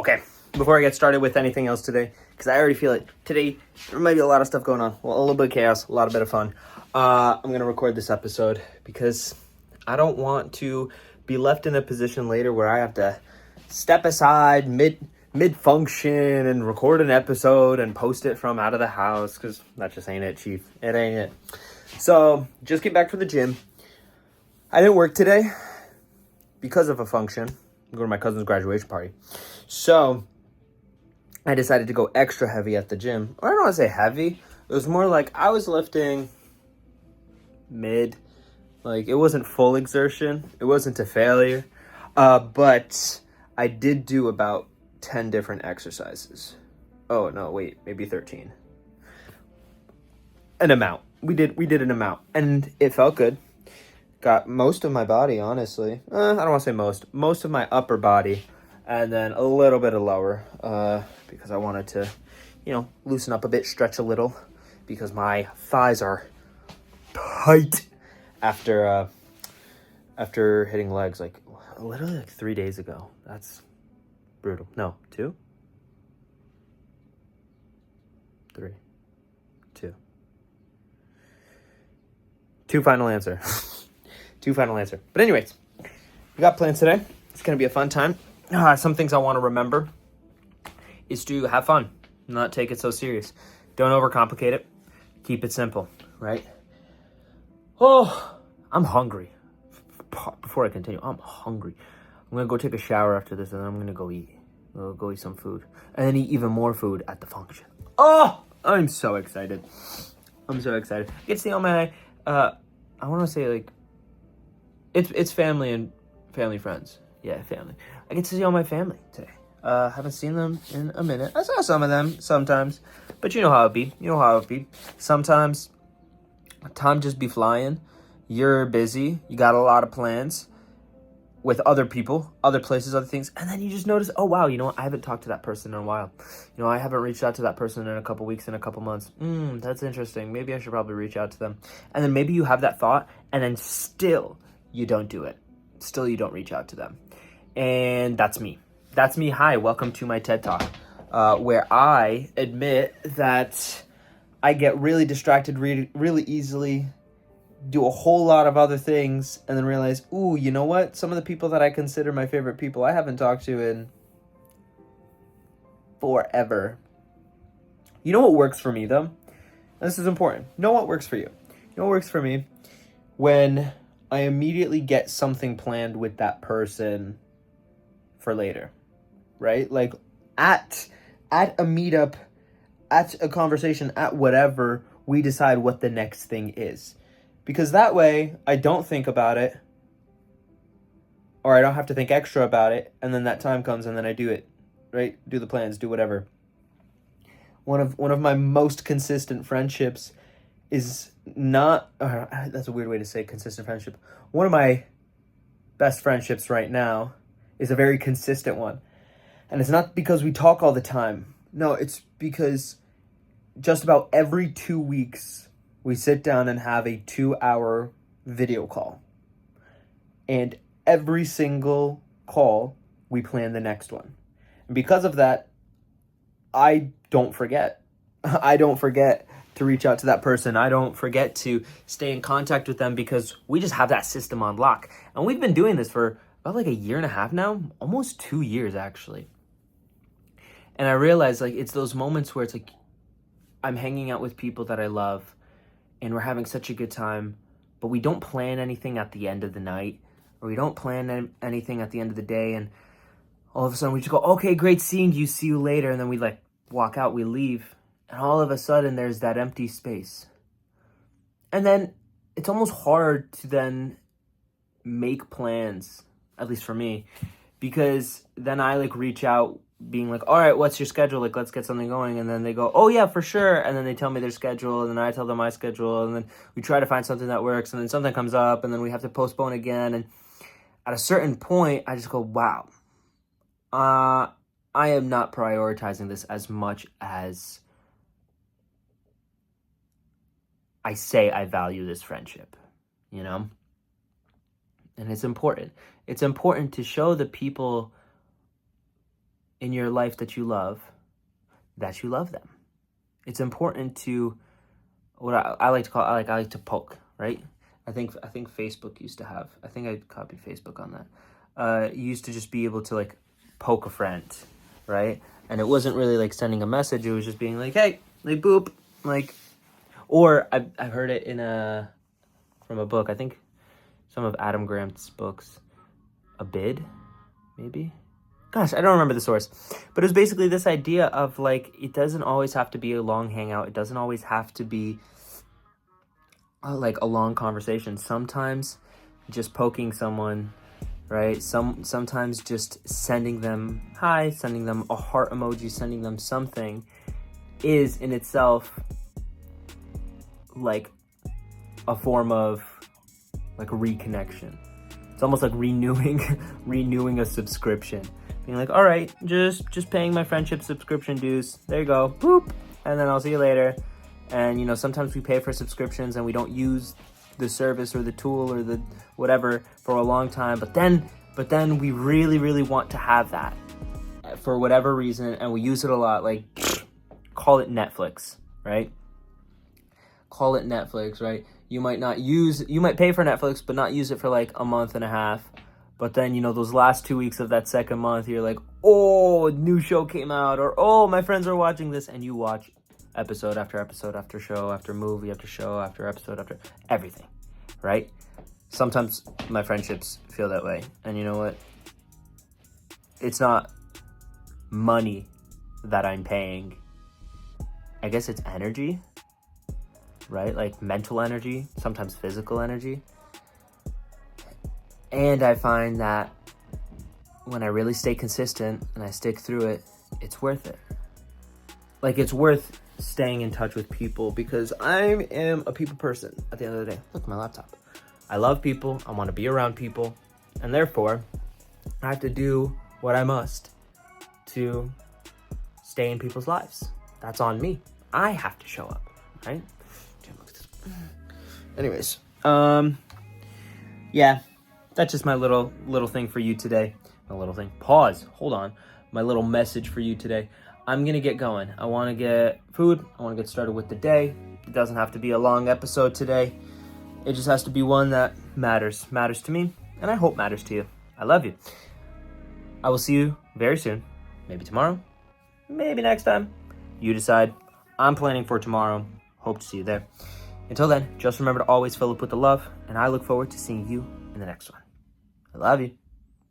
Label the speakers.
Speaker 1: Okay, before I get started with anything else today, because I already feel it, today there might be a lot of stuff going on. Well, a little bit of chaos, a lot of bit of fun. I'm going to record this episode because I don't want to be left in a position later where I have to step aside mid-function and record an episode and post it from out of the house, because that just ain't it, Chief. It ain't it. So, just get back from the gym. I didn't work today because of a function. I'm going to my cousin's graduation party. So, I decided to go extra heavy at the gym. Or I don't want to say heavy. It was more like I was lifting mid. Like, it wasn't full exertion. It wasn't a failure. But I did do about 10 different exercises. Oh, no, wait. Maybe 13. An amount. We did an amount. And it felt good. Got most of my body, honestly. I don't want to say most. Most of my upper body. And then a little bit of lower. Because I wanted to, loosen up a bit, stretch a little. Because my thighs are tight after hitting legs literally 3 days ago. That's brutal. No, 2? 3. 2. 2 final answer. 2 final answer. But anyways, we got plans today. It's going to be a fun time. Some things I want to remember is to have fun, not take it so serious. Don't overcomplicate it. Keep it simple, right? Oh, I'm hungry. Before I continue, I'm hungry. I'm going to go take a shower after this, and then I'm going to go eat. I'll go eat some food. And then eat even more food at the function. Oh, I'm so excited. I'm so excited. I get to see all my, I want to say, it's family and family friends. Yeah, family. I get to see all my family today. Haven't seen them in a minute. I saw some of them sometimes. But you know how it be. Sometimes time just be flying. You're busy. You got a lot of plans with other people, other places, other things. And then you just notice, oh, wow, I haven't talked to that person in a while. I haven't reached out to that person in a couple weeks, in a couple months. That's interesting. Maybe I should probably reach out to them. And then maybe you have that thought, and then still you don't do it. Still you don't reach out to them. And that's me. That's me. Hi, welcome to my TED Talk, where I admit that I get really distracted really easily, do a whole lot of other things, and then realize, ooh, you know what? Some of the people that I consider my favorite people, I haven't talked to in forever. You know what works for me, though? This is important. Know what works for you. You know what works for me? When I immediately get something planned with that person for later, right? Like at a meetup, at a conversation, at whatever, we decide what the next thing is. Because that way, I don't think about it, or I don't have to think extra about it, and then that time comes and then I do it, right? Do the plans, do whatever. One of my most consistent friendships is not, that's a weird way to say consistent friendship. One of my best friendships right now is a very consistent one. And it's not because we talk all the time. No, it's because just about every 2 weeks, we sit down and have a 2-hour video call. And every single call, we plan the next one. And because of that, I don't forget. I don't forget to reach out to that person. I don't forget to stay in contact with them because we just have that system on lock. And we've been doing this for about a year and a half now, almost 2 years actually. And I realize it's those moments where it's I'm hanging out with people that I love and we're having such a good time, but we don't plan anything at the end of the night, or we don't plan anything at the end of the day, and all of a sudden we just go, okay, great seeing you, see you later, and then we walk out, we leave, and all of a sudden there's that empty space. And then it's almost hard to then make plans, at least for me, because then I reach out being all right, what's your schedule? Let's get something going. And then they go, oh yeah, for sure. And then they tell me their schedule, and then I tell them my schedule, and then we try to find something that works, and then something comes up, and then we have to postpone again. And at a certain point, I just go, wow, I am not prioritizing this as much as I say I value this friendship, And it's important. It's important to show the people in your life that you love them. It's important to, what I like to call, I like to poke, right? I think Facebook used to have, I think I copied Facebook on that. You used to just be able to like poke a friend, right? And it wasn't really like sending a message. It was just being like, hey, like boop, like, or I've heard it from a book. I think some of Adam Grant's books, A Bid, maybe. Gosh, I don't remember the source, but it was basically this idea of like, it doesn't always have to be a long hangout. It doesn't always have to be like a long conversation. Sometimes just poking someone, right? Sometimes just sending them hi, sending them a heart emoji, sending them something is in itself like a form of like reconnection. It's almost like renewing a subscription. Being like, all right, just paying my friendship subscription dues. There you go, boop, and then I'll see you later. And you know, sometimes we pay for subscriptions and we don't use the service or the tool or the whatever for a long time. But then we really want to have that for whatever reason, and we use it a lot. Like, call it Netflix, right? Call it Netflix, right? You might pay for Netflix, but not use it for like a month and a half. But then, you know, those last 2 weeks of that second month, you're like, oh, a new show came out, or oh, my friends are watching this, and you watch episode after episode after show after movie after show after episode after everything, right? Sometimes my friendships feel that way. And you know what? It's not money that I'm paying. I guess it's energy, right? Like mental energy, sometimes physical energy. And I find that when I really stay consistent and I stick through it, it's worth it. Like, it's worth staying in touch with people, because I am a people person at the end of the day. Look at my laptop. I love people. I want to be around people. And therefore, I have to do what I must to stay in people's lives. That's on me. I have to show up, right? Damn, look at this. Anyways, yeah, that's just my little thing for you today. My little thing. Pause. Hold on. My little message for you today. I'm going to get going. I want to get food. I want to get started with the day. It doesn't have to be a long episode today. It just has to be one that matters. Matters to me, and I hope matters to you. I love you. I will see you very soon. Maybe tomorrow. Maybe next time. You decide. I'm planning for tomorrow. Hope to see you there. Until then, just remember to always fill up with the love, and I look forward to seeing you in the next one. I love you.